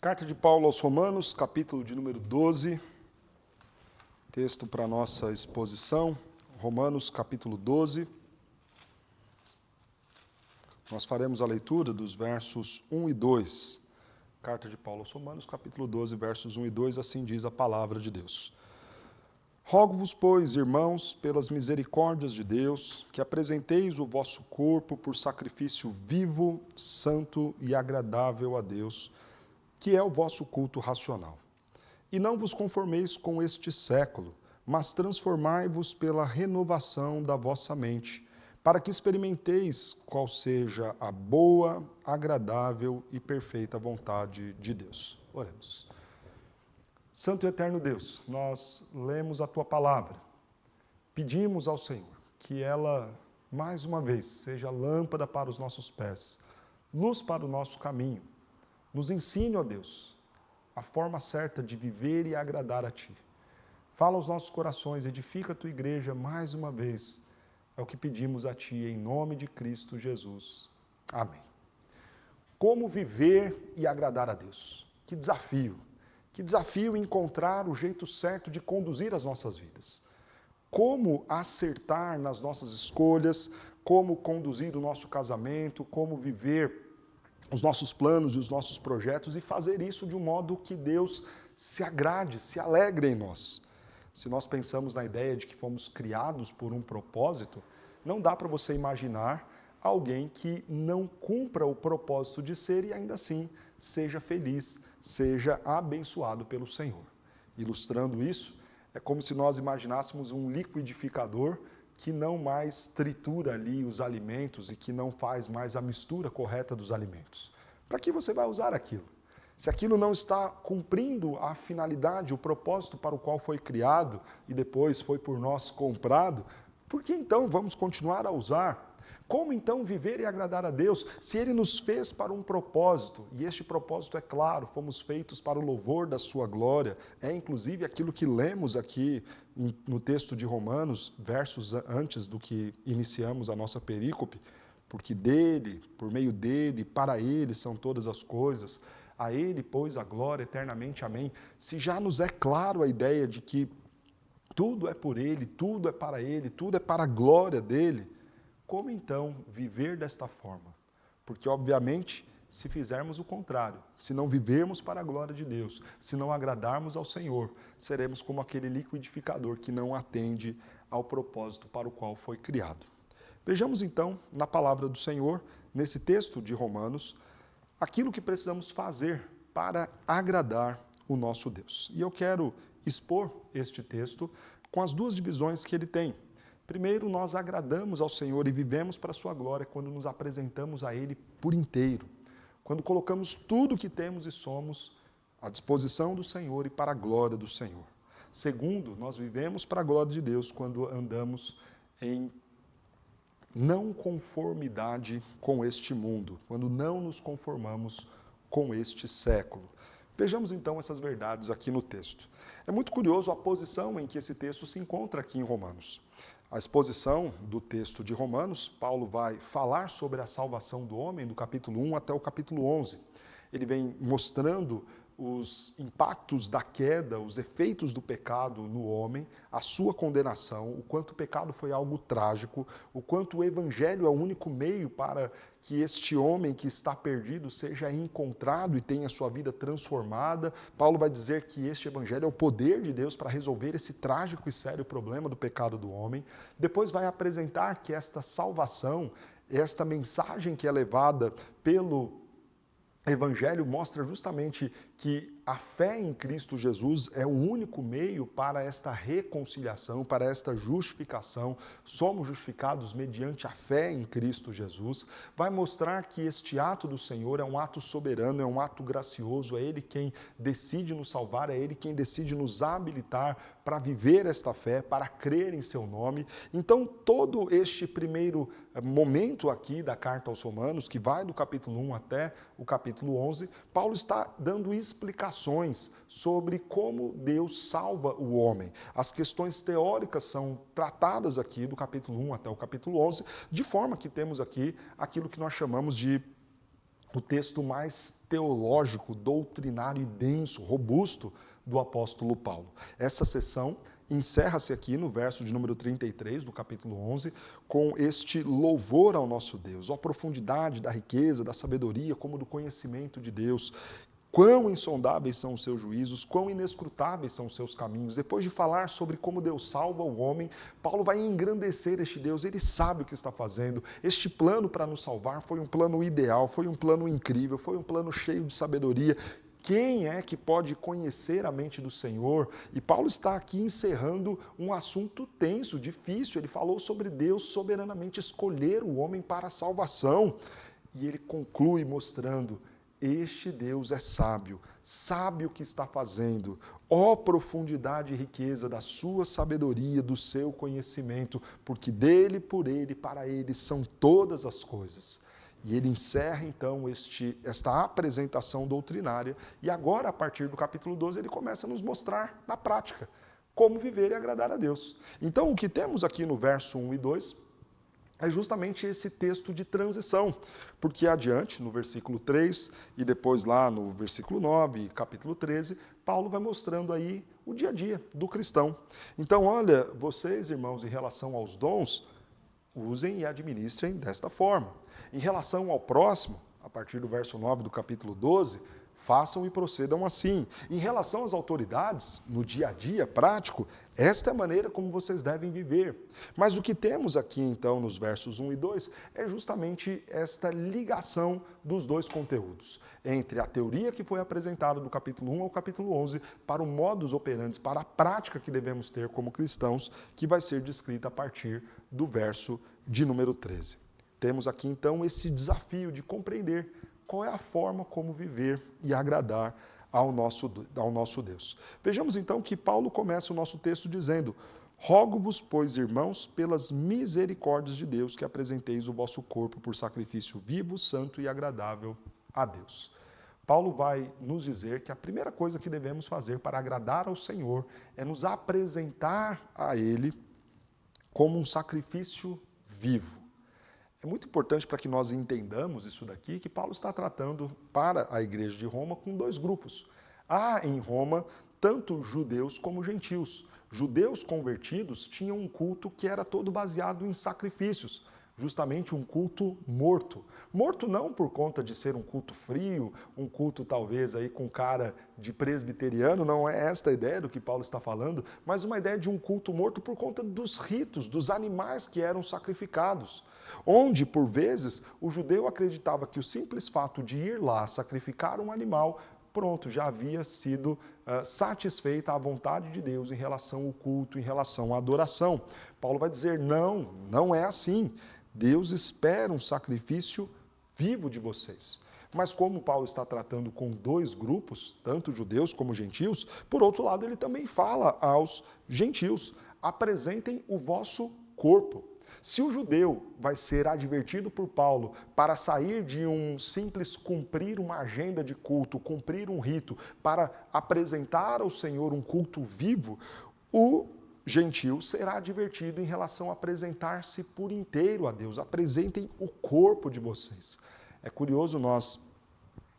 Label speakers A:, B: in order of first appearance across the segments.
A: Carta de Paulo aos Romanos, capítulo de número 12, texto para nossa exposição, Romanos capítulo 12. Nós faremos a leitura dos versos 1 e 2. Carta de Paulo aos Romanos, capítulo 12, versos 1 e 2, assim diz a palavra de Deus. Rogo-vos, pois, irmãos, pelas misericórdias de Deus, que apresenteis o vosso corpo por sacrifício vivo, santo e agradável a Deus, que é o vosso culto racional. E não vos conformeis com este século, mas transformai-vos pela renovação da vossa mente, para que experimenteis qual seja a boa, agradável e perfeita vontade de Deus. Oremos. Santo e eterno Deus, nós lemos a Tua palavra, pedimos ao Senhor que ela, mais uma vez, seja lâmpada para os nossos pés, luz para o nosso caminho. Nos ensine, ó Deus, a forma certa de viver e agradar a Ti. Fala aos nossos corações, edifica a Tua igreja mais uma vez. É o que pedimos a Ti, em nome de Cristo Jesus. Amém. Como viver e agradar a Deus? Que desafio! Que desafio encontrar o jeito certo de conduzir as nossas vidas. Como acertar nas nossas escolhas, como conduzir o nosso casamento, como viver os nossos planos e os nossos projetos e fazer isso de um modo que Deus se agrade, se alegre em nós. Se nós pensamos na ideia de que fomos criados por um propósito, não dá para você imaginar alguém que não cumpra o propósito de ser e ainda assim seja feliz, seja abençoado pelo Senhor. Ilustrando isso, é como se nós imaginássemos um liquidificador que não mais tritura ali os alimentos e que não faz mais a mistura correta dos alimentos. Para que você vai usar aquilo? Se aquilo não está cumprindo a finalidade, o propósito para o qual foi criado e depois foi por nós comprado, por que então vamos continuar a usar? Como então viver e agradar a Deus se Ele nos fez para um propósito? E este propósito é claro, fomos feitos para o louvor da Sua glória. É inclusive aquilo que lemos aqui no texto de Romanos, versos antes do que iniciamos a nossa perícope, porque dele, por meio dele, para ele são todas as coisas, a ele, pois, a glória eternamente. Amém. Se já nos é claro a ideia de que tudo é por ele, tudo é para ele, tudo é para a glória dele, como então viver desta forma? Porque, obviamente, se fizermos o contrário, se não vivermos para a glória de Deus, se não agradarmos ao Senhor, seremos como aquele liquidificador que não atende ao propósito para o qual foi criado. Vejamos então, na palavra do Senhor, nesse texto de Romanos, aquilo que precisamos fazer para agradar o nosso Deus. E eu quero expor este texto com as duas divisões que ele tem. Primeiro, nós agradamos ao Senhor e vivemos para a sua glória quando nos apresentamos a Ele por inteiro. Quando colocamos tudo o que temos e somos à disposição do Senhor e para a glória do Senhor. Segundo, nós vivemos para a glória de Deus quando andamos em não conformidade com este mundo, quando não nos conformamos com este século. Vejamos então essas verdades aqui no texto. É muito curioso a posição em que esse texto se encontra aqui em Romanos. A exposição do texto de Romanos, Paulo vai falar sobre a salvação do homem, do capítulo 1 até o capítulo 11. Ele vem mostrando os impactos da queda, os efeitos do pecado no homem, a sua condenação, o quanto o pecado foi algo trágico, o quanto o evangelho é o único meio para que este homem que está perdido seja encontrado e tenha sua vida transformada. Paulo vai dizer que este evangelho é o poder de Deus para resolver esse trágico e sério problema do pecado do homem. Depois vai apresentar que esta salvação, esta mensagem que é levada pelo Evangelho mostra justamente que a fé em Cristo Jesus é o único meio para esta reconciliação, para esta justificação. Somos justificados mediante a fé em Cristo Jesus. Vai mostrar que este ato do Senhor é um ato soberano, é um ato gracioso, é Ele quem decide nos salvar, é Ele quem decide nos habilitar para viver esta fé, para crer em seu nome. Então, todo este primeiro momento aqui da carta aos Romanos, que vai do capítulo 1 até o capítulo 11, Paulo está dando explicações sobre como Deus salva o homem. As questões teóricas são tratadas aqui do capítulo 1 até o capítulo 11, de forma que temos aqui aquilo que nós chamamos de o texto mais teológico, doutrinário e denso, robusto do apóstolo Paulo. Essa sessão encerra-se aqui no verso de número 33 do capítulo 11, com este louvor ao nosso Deus, a profundidade da riqueza, da sabedoria, como do conhecimento de Deus. Quão insondáveis são os seus juízos, quão inescrutáveis são os seus caminhos. Depois de falar sobre como Deus salva o homem, Paulo vai engrandecer este Deus, ele sabe o que está fazendo. Este plano para nos salvar foi um plano ideal, foi um plano incrível, foi um plano cheio de sabedoria. Quem é que pode conhecer a mente do Senhor? E Paulo está aqui encerrando um assunto tenso, difícil. Ele falou sobre Deus soberanamente escolher o homem para a salvação. E ele conclui mostrando: este Deus é sábio, sabe o que está fazendo. Ó profundidade e riqueza da sua sabedoria, do seu conhecimento, porque dele, por ele, para ele são todas as coisas. E ele encerra, então, esta apresentação doutrinária. E agora, a partir do capítulo 12, ele começa a nos mostrar, na prática, como viver e agradar a Deus. Então, o que temos aqui no verso 1 e 2 é justamente esse texto de transição, porque adiante, no versículo 3 e depois lá no versículo 9, capítulo 13, Paulo vai mostrando aí o dia a dia do cristão. Então, olha, vocês, irmãos, em relação aos dons, usem e administrem desta forma. Em relação ao próximo, a partir do verso 9 do capítulo 12, façam e procedam assim. Em relação às autoridades, no dia a dia prático, esta é a maneira como vocês devem viver. Mas o que temos aqui, então, nos versos 1 e 2, é justamente esta ligação dos dois conteúdos, entre a teoria que foi apresentada do capítulo 1 ao capítulo 11, para o modus operandi, para a prática que devemos ter como cristãos, que vai ser descrita a partir do verso de número 13. Temos aqui, então, esse desafio de compreender qual é a forma como viver e agradar ao nosso Deus. Vejamos, então, que Paulo começa o nosso texto dizendo: rogo-vos, pois, irmãos, pelas misericórdias de Deus, que apresenteis o vosso corpo por sacrifício vivo, santo e agradável a Deus. Paulo vai nos dizer que a primeira coisa que devemos fazer para agradar ao Senhor é nos apresentar a Ele como um sacrifício vivo. É muito importante para que nós entendamos isso daqui, que Paulo está tratando para a igreja de Roma com dois grupos. Há em Roma tanto judeus como gentios. Judeus convertidos tinham um culto que era todo baseado em sacrifícios, justamente um culto morto. Morto não por conta de ser um culto frio, um culto talvez aí com cara de presbiteriano, não é esta a ideia do que Paulo está falando, mas uma ideia de um culto morto por conta dos ritos, dos animais que eram sacrificados. Onde, por vezes, o judeu acreditava que o simples fato de ir lá sacrificar um animal, pronto, já havia sido satisfeita a vontade de Deus em relação ao culto, em relação à adoração. Paulo vai dizer: não, não é assim. Deus espera um sacrifício vivo de vocês. Mas como Paulo está tratando com dois grupos, tanto judeus como gentios, por outro lado ele também fala aos gentios: apresentem o vosso corpo. Se o judeu vai ser advertido por Paulo para sair de um simples cumprir uma agenda de culto, cumprir um rito, para apresentar ao Senhor um culto vivo, o gentio será advertido em relação a apresentar-se por inteiro a Deus. Apresentem o corpo de vocês. É curioso nós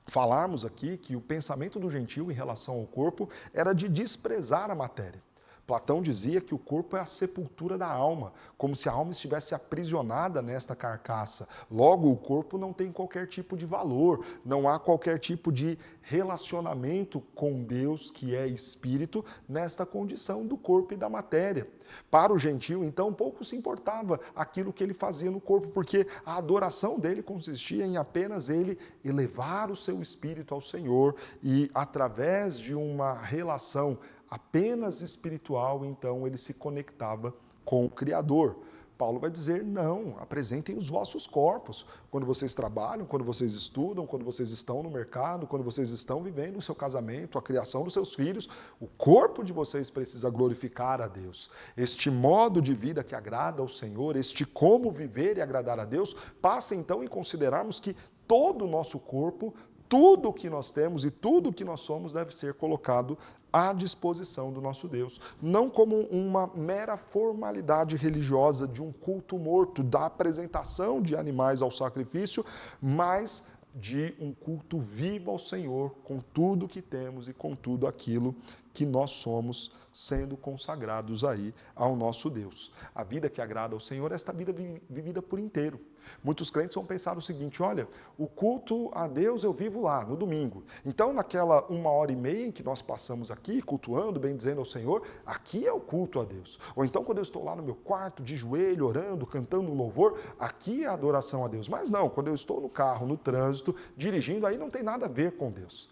A: falarmos aqui que o pensamento do gentio em relação ao corpo era de desprezar a matéria. Platão dizia que o corpo é a sepultura da alma, como se a alma estivesse aprisionada nesta carcaça. Logo, o corpo não tem qualquer tipo de valor, não há qualquer tipo de relacionamento com Deus, que é espírito, nesta condição do corpo e da matéria. Para o gentio, então, pouco se importava aquilo que ele fazia no corpo, porque a adoração dele consistia em apenas ele elevar o seu espírito ao Senhor e, através de uma relação apenas espiritual, então ele se conectava com o Criador. Paulo vai dizer: não, apresentem os vossos corpos. Quando vocês trabalham, quando vocês estudam, quando vocês estão no mercado, quando vocês estão vivendo o seu casamento, a criação dos seus filhos, o corpo de vocês precisa glorificar a Deus. Este modo de vida que agrada ao Senhor, este como viver e agradar a Deus, passa então em considerarmos que todo o nosso corpo, tudo o que nós temos e tudo o que nós somos deve ser colocado à disposição do nosso Deus. Não como uma mera formalidade religiosa de um culto morto, da apresentação de animais ao sacrifício, mas de um culto vivo ao Senhor, com tudo que temos e com tudo aquilo que nós somos, sendo consagrados aí ao nosso Deus. A vida que agrada ao Senhor é esta vida vivida por inteiro. Muitos crentes vão pensar o seguinte: olha, o culto a Deus eu vivo lá, no domingo. Então, naquela 1h30 em que nós passamos aqui, cultuando, bendizendo ao Senhor, aqui é o culto a Deus. Ou então, quando eu estou lá no meu quarto, de joelho, orando, cantando um louvor, aqui é a adoração a Deus. Mas não, quando eu estou no carro, no trânsito, dirigindo, aí não tem nada a ver com Deus.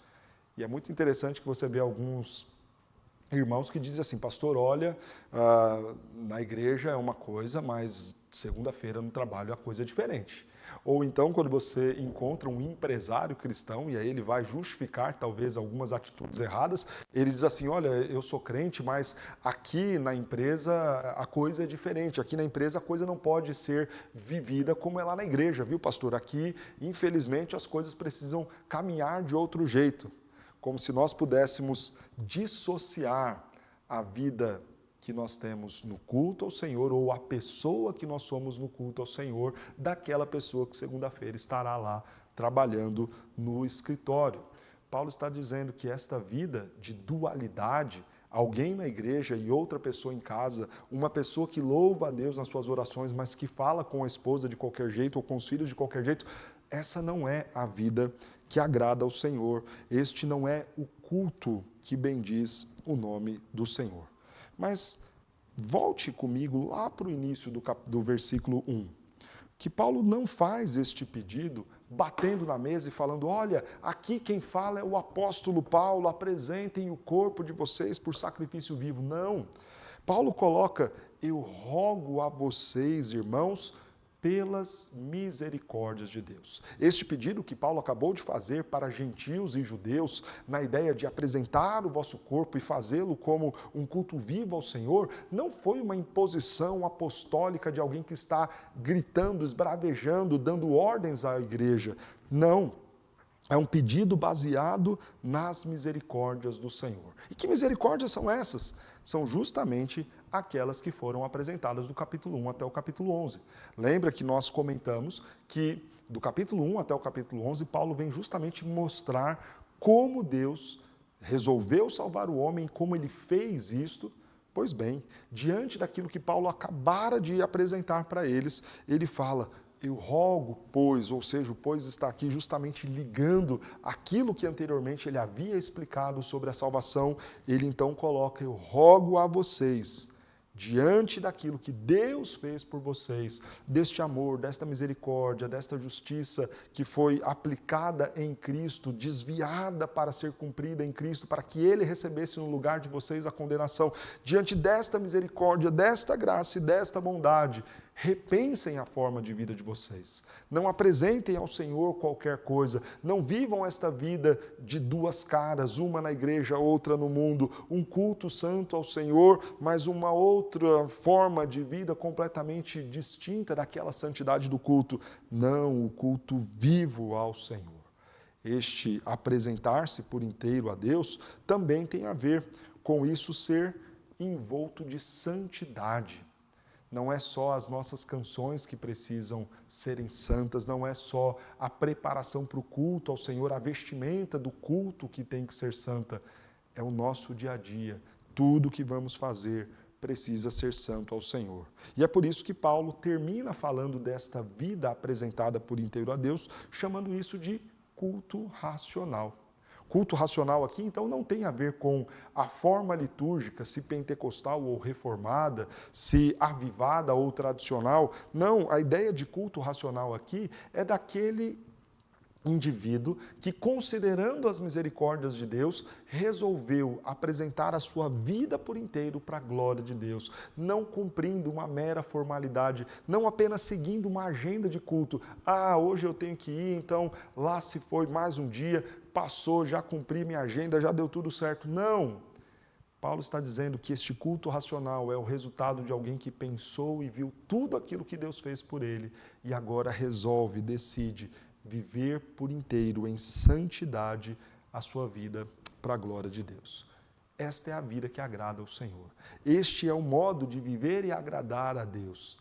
A: E é muito interessante que você vê alguns irmãos que dizem assim: pastor, olha, na igreja é uma coisa, mas segunda-feira no trabalho a coisa é diferente. Ou então, quando você encontra um empresário cristão, e aí ele vai justificar talvez algumas atitudes erradas, ele diz assim: olha, eu sou crente, mas aqui na empresa a coisa é diferente, aqui na empresa a coisa não pode ser vivida como é lá na igreja, viu, pastor? Aqui, infelizmente, as coisas precisam caminhar de outro jeito. Como se nós pudéssemos dissociar a vida que nós temos no culto ao Senhor, ou a pessoa que nós somos no culto ao Senhor, daquela pessoa que segunda-feira estará lá trabalhando no escritório. Paulo está dizendo que esta vida de dualidade, alguém na igreja e outra pessoa em casa, uma pessoa que louva a Deus nas suas orações, mas que fala com a esposa de qualquer jeito ou com os filhos de qualquer jeito, essa não é a vida que agrada ao Senhor. Este não é o culto que bendiz o nome do Senhor. Mas volte comigo lá para o início do versículo 1, que Paulo não faz este pedido batendo na mesa e falando: olha, aqui quem fala é o apóstolo Paulo, apresentem o corpo de vocês por sacrifício vivo. Não. Paulo coloca: eu rogo a vocês, irmãos, pelas misericórdias de Deus. Este pedido que Paulo acabou de fazer para gentios e judeus, na ideia de apresentar o vosso corpo e fazê-lo como um culto vivo ao Senhor, não foi uma imposição apostólica de alguém que está gritando, esbravejando, dando ordens à igreja. Não. É um pedido baseado nas misericórdias do Senhor. E que misericórdias são essas? São justamente aquelas que foram apresentadas do capítulo 1 até o capítulo 11. Lembra que nós comentamos que do capítulo 1 até o capítulo 11, Paulo vem justamente mostrar como Deus resolveu salvar o homem, como ele fez isto. Pois bem, diante daquilo que Paulo acabara de apresentar para eles, ele fala: eu rogo, pois, ou seja, o pois está aqui justamente ligando aquilo que anteriormente ele havia explicado sobre a salvação. Ele então coloca: eu rogo a vocês, diante daquilo que Deus fez por vocês, deste amor, desta misericórdia, desta justiça que foi aplicada em Cristo, desviada para ser cumprida em Cristo, para que Ele recebesse no lugar de vocês a condenação, diante desta misericórdia, desta graça e desta bondade, repensem a forma de vida de vocês. Não apresentem ao Senhor qualquer coisa. Não vivam esta vida de duas caras, uma na igreja, outra no mundo. Um culto santo ao Senhor, mas uma outra forma de vida completamente distinta daquela santidade do culto. Não, o culto vivo ao Senhor. Este apresentar-se por inteiro a Deus também tem a ver com isso ser envolto de santidade. Não é só as nossas canções que precisam serem santas, não é só a preparação para o culto ao Senhor, a vestimenta do culto que tem que ser santa. É o nosso dia a dia. Tudo que vamos fazer precisa ser santo ao Senhor. E é por isso que Paulo termina falando desta vida apresentada por inteiro a Deus, chamando isso de culto racional. Culto racional aqui, então, não tem a ver com a forma litúrgica, se pentecostal ou reformada, se avivada ou tradicional. Não, a ideia de culto racional aqui é daquele indivíduo que, considerando as misericórdias de Deus, resolveu apresentar a sua vida por inteiro para a glória de Deus, não cumprindo uma mera formalidade, não apenas seguindo uma agenda de culto. Ah, hoje eu tenho que ir, então lá se foi mais um dia, passou, já cumpri minha agenda, já deu tudo certo. Não! Paulo está dizendo que este culto racional é o resultado de alguém que pensou e viu tudo aquilo que Deus fez por ele e agora resolve, decide viver por inteiro em santidade a sua vida para a glória de Deus. Esta é a vida que agrada ao Senhor. Este é o modo de viver e agradar a Deus,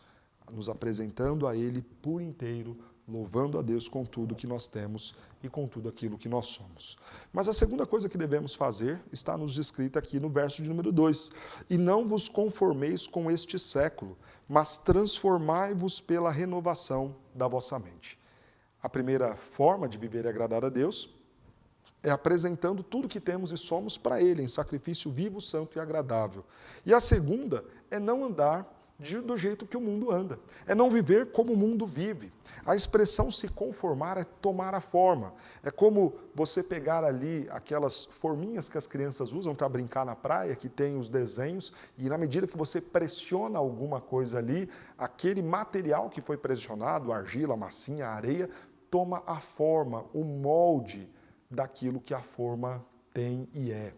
A: nos apresentando a Ele por inteiro louvando a Deus com tudo que nós temos e com tudo aquilo que nós somos. Mas a segunda coisa que devemos fazer está nos descrita aqui no verso de número 2. E não vos conformeis com este século, mas transformai-vos pela renovação da vossa mente. A primeira forma de viver e agradar a Deus é apresentando tudo que temos e somos para Ele, em sacrifício vivo, santo e agradável. E a segunda é não andar do jeito que o mundo anda. É não viver como o mundo vive. A expressão se conformar é tomar a forma. É como você pegar ali aquelas forminhas que as crianças usam para brincar na praia, que tem os desenhos, e na medida que você pressiona alguma coisa ali, aquele material que foi pressionado, a argila, a massinha, a areia, toma a forma, o molde daquilo que a forma tem e é.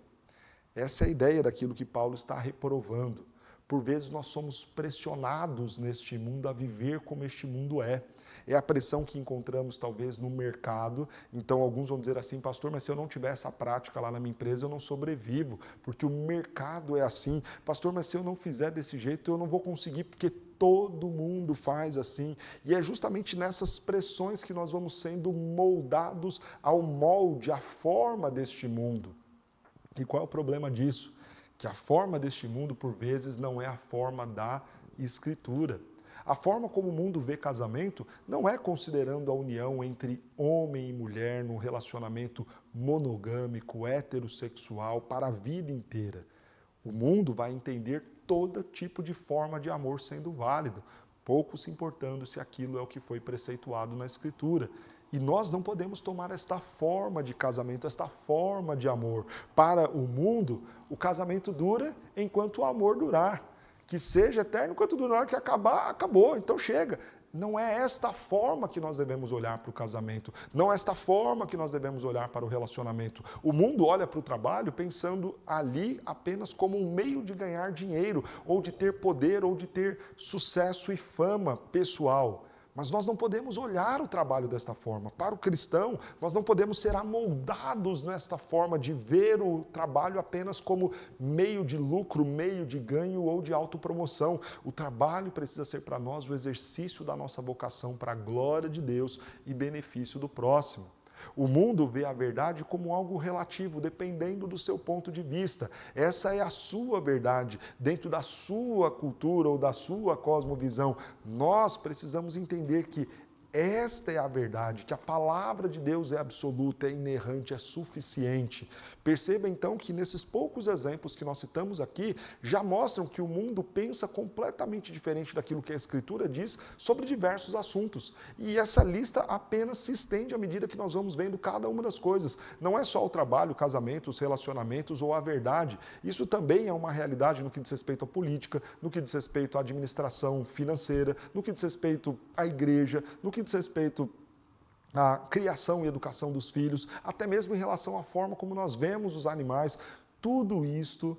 A: Essa é a ideia daquilo que Paulo está reprovando. Por vezes nós somos pressionados neste mundo a viver como este mundo é. É a pressão que encontramos talvez no mercado. Então alguns vão dizer assim, pastor, mas se eu não tiver essa prática lá na minha empresa, eu não sobrevivo, porque o mercado é assim. Pastor, mas se eu não fizer desse jeito, eu não vou conseguir, porque todo mundo faz assim. E é justamente nessas pressões que nós vamos sendo moldados ao molde, à forma deste mundo. E qual é o problema disso? Que a forma deste mundo, por vezes, não é a forma da Escritura. A forma como o mundo vê casamento não é considerando a união entre homem e mulher num relacionamento monogâmico, heterossexual, para a vida inteira. O mundo vai entender todo tipo de forma de amor sendo válido, pouco se importando se aquilo é o que foi preceituado na Escritura. E nós não podemos tomar esta forma de casamento, esta forma de amor. Para o mundo, o casamento dura enquanto o amor durar. Que seja eterno enquanto durar, que acabar, acabou, então chega. Não é esta forma que nós devemos olhar para o casamento, não é esta forma que nós devemos olhar para o relacionamento. O mundo olha para o trabalho pensando ali apenas como um meio de ganhar dinheiro, ou de ter poder, ou de ter sucesso e fama pessoal. Mas nós não podemos olhar o trabalho desta forma. Para o cristão, nós não podemos ser amoldados nesta forma de ver o trabalho apenas como meio de lucro, meio de ganho ou de autopromoção. O trabalho precisa ser para nós o exercício da nossa vocação para a glória de Deus e benefício do próximo. O mundo vê a verdade como algo relativo, dependendo do seu ponto de vista. Essa é a sua verdade, dentro da sua cultura ou da sua cosmovisão. Nós precisamos entender que esta é a verdade, que a palavra de Deus é absoluta, é inerrante, é suficiente. Perceba então que nesses poucos exemplos que nós citamos aqui, já mostram que o mundo pensa completamente diferente daquilo que a Escritura diz sobre diversos assuntos. E essa lista apenas se estende à medida que nós vamos vendo cada uma das coisas. Não é só o trabalho, o casamento, os relacionamentos ou a verdade. Isso também é uma realidade no que diz respeito à política, no que diz respeito à administração financeira, no que diz respeito à igreja, no que diz respeito à criação e educação dos filhos, até mesmo em relação à forma como nós vemos os animais. Tudo isto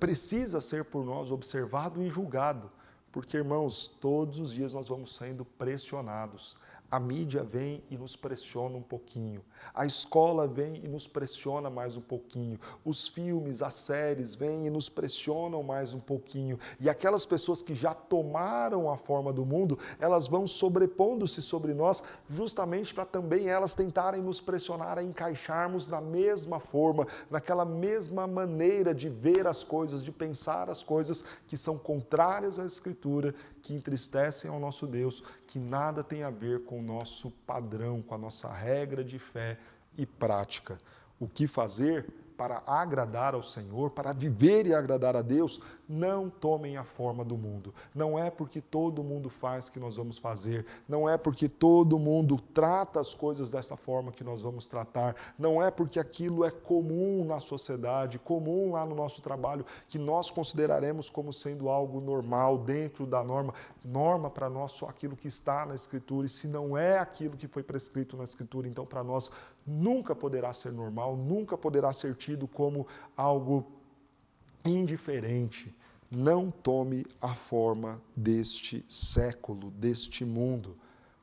A: precisa ser por nós observado e julgado, porque, irmãos, todos os dias nós vamos sendo pressionados. A mídia vem e nos pressiona um pouquinho. A escola vem e nos pressiona mais um pouquinho. Os filmes, as séries vêm e nos pressionam mais um pouquinho. E aquelas pessoas que já tomaram a forma do mundo, elas vão sobrepondo-se sobre nós, justamente para também elas tentarem nos pressionar a encaixarmos na mesma forma, naquela mesma maneira de ver as coisas, de pensar as coisas que são contrárias à Escritura, que entristecem ao nosso Deus, que nada tem a ver com o nosso padrão, com a nossa regra de fé e prática. O que fazer para agradar ao Senhor, para viver e agradar a Deus? Não tomem a forma do mundo. Não é porque todo mundo faz que nós vamos fazer. Não é porque todo mundo trata as coisas dessa forma que nós vamos tratar. Não é porque aquilo é comum na sociedade, comum lá no nosso trabalho, que nós consideraremos como sendo algo normal, dentro da norma. Norma para nós só aquilo que está na Escritura. E se não é aquilo que foi prescrito na Escritura, então para nós nunca poderá ser normal, nunca poderá ser tido como algo indiferente. Não tome a forma deste século, deste mundo.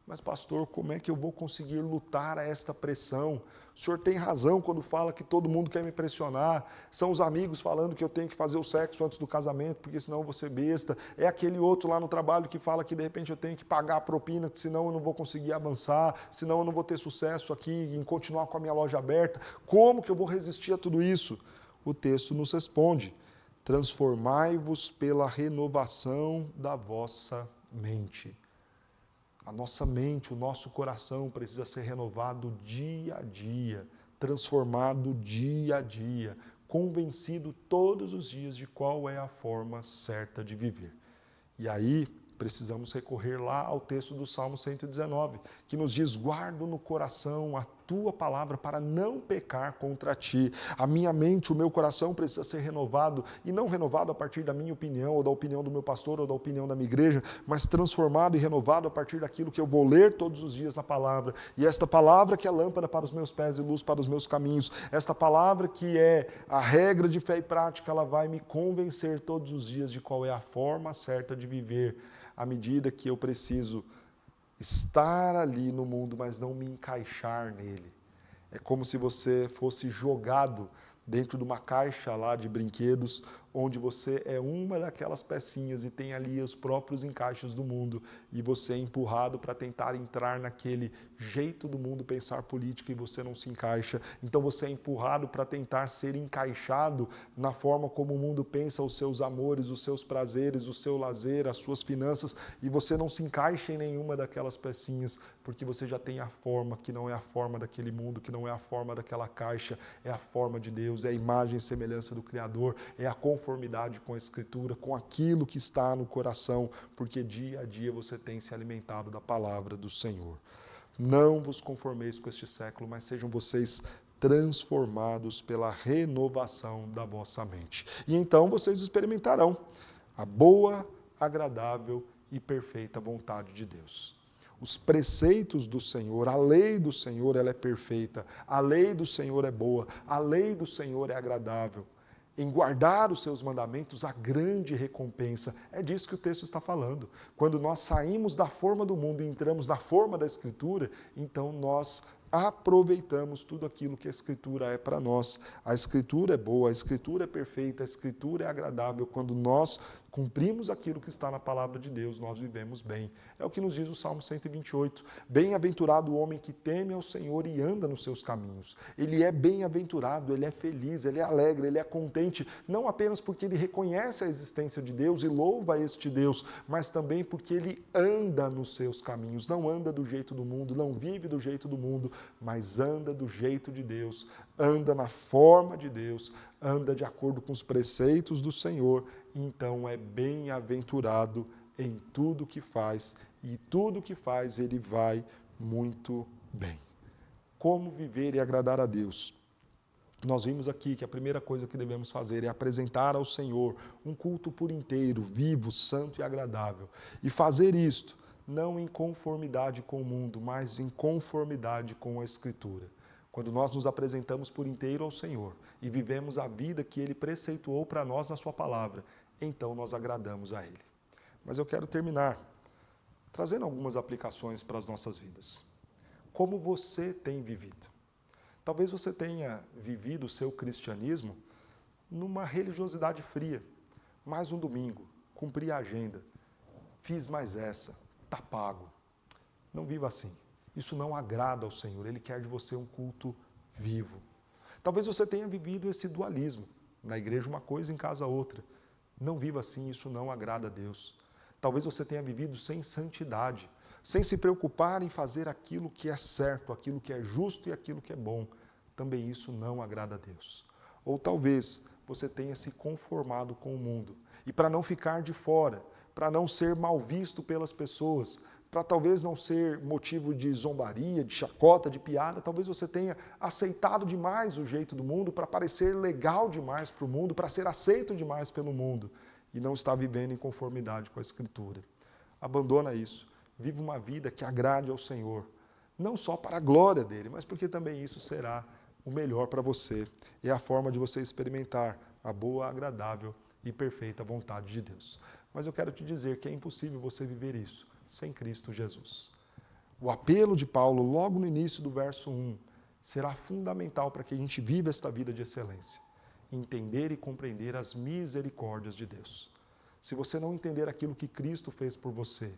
A: Mas, pastor, como é que eu vou conseguir lutar a esta pressão? O senhor tem razão quando fala que todo mundo quer me pressionar. São os amigos falando que eu tenho que fazer o sexo antes do casamento, porque senão eu vou ser besta. É aquele outro lá no trabalho que fala que de repente eu tenho que pagar a propina, que senão eu não vou conseguir avançar, senão eu não vou ter sucesso aqui em continuar com a minha loja aberta. Como que eu vou resistir a tudo isso? O texto nos responde: transformai-vos pela renovação da vossa mente. A nossa mente, o nosso coração precisa ser renovado dia a dia, transformado dia a dia, convencido todos os dias de qual é a forma certa de viver. E aí precisamos recorrer lá ao texto do Salmo 119, que nos diz: guardo no coração a tua palavra para não pecar contra ti. A minha mente, o meu coração precisa ser renovado, e não renovado a partir da minha opinião, ou da opinião do meu pastor, ou da opinião da minha igreja, mas transformado e renovado a partir daquilo que eu vou ler todos os dias na palavra. E esta palavra que é lâmpada para os meus pés e luz para os meus caminhos, esta palavra que é a regra de fé e prática, ela vai me convencer todos os dias de qual é a forma certa de viver, à medida que eu preciso estar ali no mundo, mas não me encaixar nele. É como se você fosse jogado dentro de uma caixa lá de brinquedos, onde você é uma daquelas pecinhas e tem ali os próprios encaixes do mundo, e você é empurrado para tentar entrar naquele jeito do mundo pensar política e você não se encaixa. Então você é empurrado para tentar ser encaixado na forma como o mundo pensa os seus amores, os seus prazeres, o seu lazer, as suas finanças, e você não se encaixa em nenhuma daquelas pecinhas, porque você já tem a forma que não é a forma daquele mundo, que não é a forma daquela caixa, é a forma de Deus, é a imagem e semelhança do Criador, é a conformidade com a Escritura, com aquilo que está no coração, porque dia a dia você tem se alimentado da palavra do Senhor. Não vos conformeis com este século, mas sejam vocês transformados pela renovação da vossa mente. E então vocês experimentarão a boa, agradável e perfeita vontade de Deus. Os preceitos do Senhor, a lei do Senhor, ela é perfeita, a lei do Senhor é boa, a lei do Senhor é agradável. Em guardar os seus mandamentos, a grande recompensa. É disso que o texto está falando. Quando nós saímos da forma do mundo e entramos na forma da Escritura, então nós aproveitamos tudo aquilo que a Escritura é para nós. A Escritura é boa, a Escritura é perfeita, a Escritura é agradável. Quando nós cumprimos aquilo que está na palavra de Deus, nós vivemos bem. É o que nos diz o Salmo 128. Bem-aventurado o homem que teme ao Senhor e anda nos seus caminhos. Ele é bem-aventurado, ele é feliz, ele é alegre, ele é contente, não apenas porque ele reconhece a existência de Deus e louva este Deus, mas também porque ele anda nos seus caminhos. Não anda do jeito do mundo, não vive do jeito do mundo, mas anda do jeito de Deus, anda na forma de Deus, anda de acordo com os preceitos do Senhor, então é bem-aventurado em tudo que faz, e tudo que faz ele vai muito bem. Como viver e agradar a Deus? Nós vimos aqui que a primeira coisa que devemos fazer é apresentar ao Senhor um culto por inteiro, vivo, santo e agradável. E fazer isto não em conformidade com o mundo, mas em conformidade com a Escritura. Quando nós nos apresentamos por inteiro ao Senhor e vivemos a vida que Ele preceituou para nós na Sua palavra, então nós agradamos a Ele. Mas eu quero terminar trazendo algumas aplicações para as nossas vidas. Como você tem vivido? Talvez você tenha vivido o seu cristianismo numa religiosidade fria. Mais um domingo, cumpri a agenda, fiz mais essa, está pago. Não viva assim. Isso não agrada ao Senhor. Ele quer de você um culto vivo. Talvez você tenha vivido esse dualismo. Na igreja uma coisa, em casa outra. Não viva assim, isso não agrada a Deus. Talvez você tenha vivido sem santidade, sem se preocupar em fazer aquilo que é certo, aquilo que é justo e aquilo que é bom. Também isso não agrada a Deus. Ou talvez você tenha se conformado com o mundo. E para não ficar de fora, para não ser mal visto pelas pessoas, para talvez não ser motivo de zombaria, de chacota, de piada, talvez você tenha aceitado demais o jeito do mundo para parecer legal demais para o mundo, para ser aceito demais pelo mundo e não está vivendo em conformidade com a Escritura. Abandona isso. Viva uma vida que agrade ao Senhor, não só para a glória dele, mas porque também isso será o melhor para você. É a forma de você experimentar a boa, agradável e perfeita vontade de Deus. Mas eu quero te dizer que é impossível você viver isso sem Cristo Jesus. O apelo de Paulo, logo no início do verso 1, será fundamental para que a gente viva esta vida de excelência. Entender e compreender as misericórdias de Deus. Se você não entender aquilo que Cristo fez por você,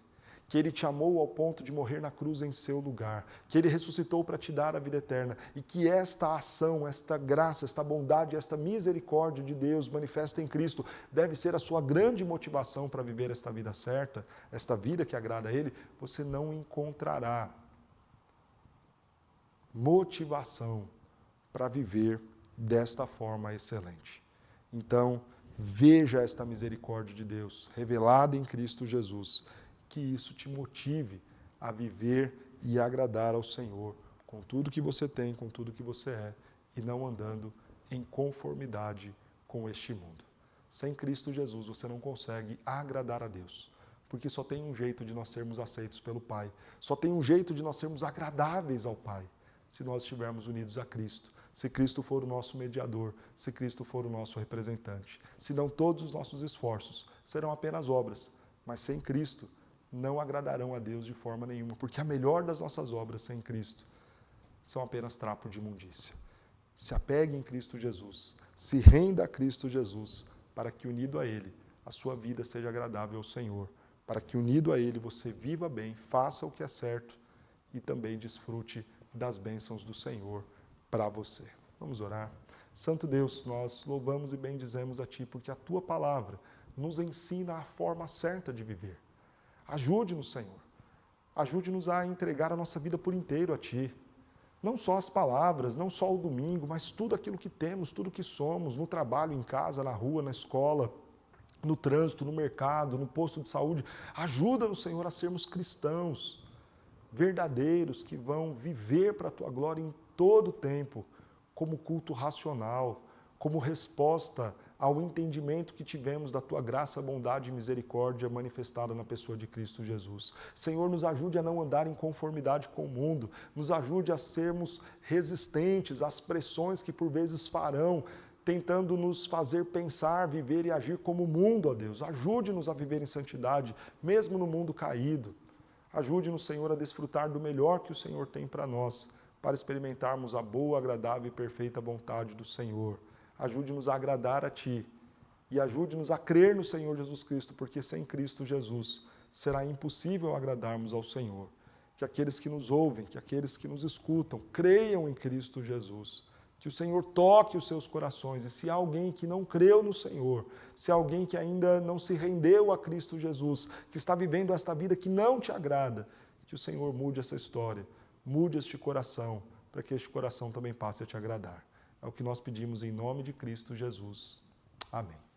A: que Ele te amou ao ponto de morrer na cruz em seu lugar, que Ele ressuscitou para te dar a vida eterna e que esta ação, esta graça, esta bondade, esta misericórdia de Deus manifesta em Cristo deve ser a sua grande motivação para viver esta vida certa, esta vida que agrada a Ele, você não encontrará motivação para viver desta forma excelente. Então, veja esta misericórdia de Deus revelada em Cristo Jesus, que isso te motive a viver e agradar ao Senhor com tudo que você tem, com tudo que você é, e não andando em conformidade com este mundo. Sem Cristo Jesus você não consegue agradar a Deus, porque só tem um jeito de nós sermos aceitos pelo Pai, só tem um jeito de nós sermos agradáveis ao Pai, se nós estivermos unidos a Cristo, se Cristo for o nosso mediador, se Cristo for o nosso representante. Senão todos os nossos esforços serão apenas obras, mas sem Cristo não agradarão a Deus de forma nenhuma, porque a melhor das nossas obras sem Cristo são apenas trapo de imundícia. Se apegue em Cristo Jesus, se renda a Cristo Jesus, para que unido a Ele, a sua vida seja agradável ao Senhor, para que unido a Ele você viva bem, faça o que é certo e também desfrute das bênçãos do Senhor para você. Vamos orar. Santo Deus, nós louvamos e bendizemos a Ti, porque a Tua palavra nos ensina a forma certa de viver. Ajude-nos, Senhor. Ajude-nos a entregar a nossa vida por inteiro a Ti. Não só as palavras, não só o domingo, mas tudo aquilo que temos, tudo que somos, no trabalho, em casa, na rua, na escola, no trânsito, no mercado, no posto de saúde. Ajuda-nos, Senhor, a sermos cristãos verdadeiros que vão viver para a Tua glória em todo o tempo, como culto racional, como resposta ao entendimento que tivemos da Tua graça, bondade e misericórdia manifestada na pessoa de Cristo Jesus. Senhor, nos ajude a não andar em conformidade com o mundo, nos ajude a sermos resistentes às pressões que por vezes farão, tentando nos fazer pensar, viver e agir como o mundo, ó Deus. Ajude-nos a viver em santidade, mesmo no mundo caído. Ajude-nos, Senhor, a desfrutar do melhor que o Senhor tem para nós, para experimentarmos a boa, agradável e perfeita vontade do Senhor. Ajude-nos a agradar a Ti e ajude-nos a crer no Senhor Jesus Cristo, porque sem Cristo Jesus será impossível agradarmos ao Senhor. Que aqueles que nos ouvem, que aqueles que nos escutam, creiam em Cristo Jesus. Que o Senhor toque os seus corações. E se há alguém que não creu no Senhor, se há alguém que ainda não se rendeu a Cristo Jesus, que está vivendo esta vida que não te agrada, que o Senhor mude essa história, mude este coração, para que este coração também passe a te agradar. É o que nós pedimos em nome de Cristo Jesus. Amém.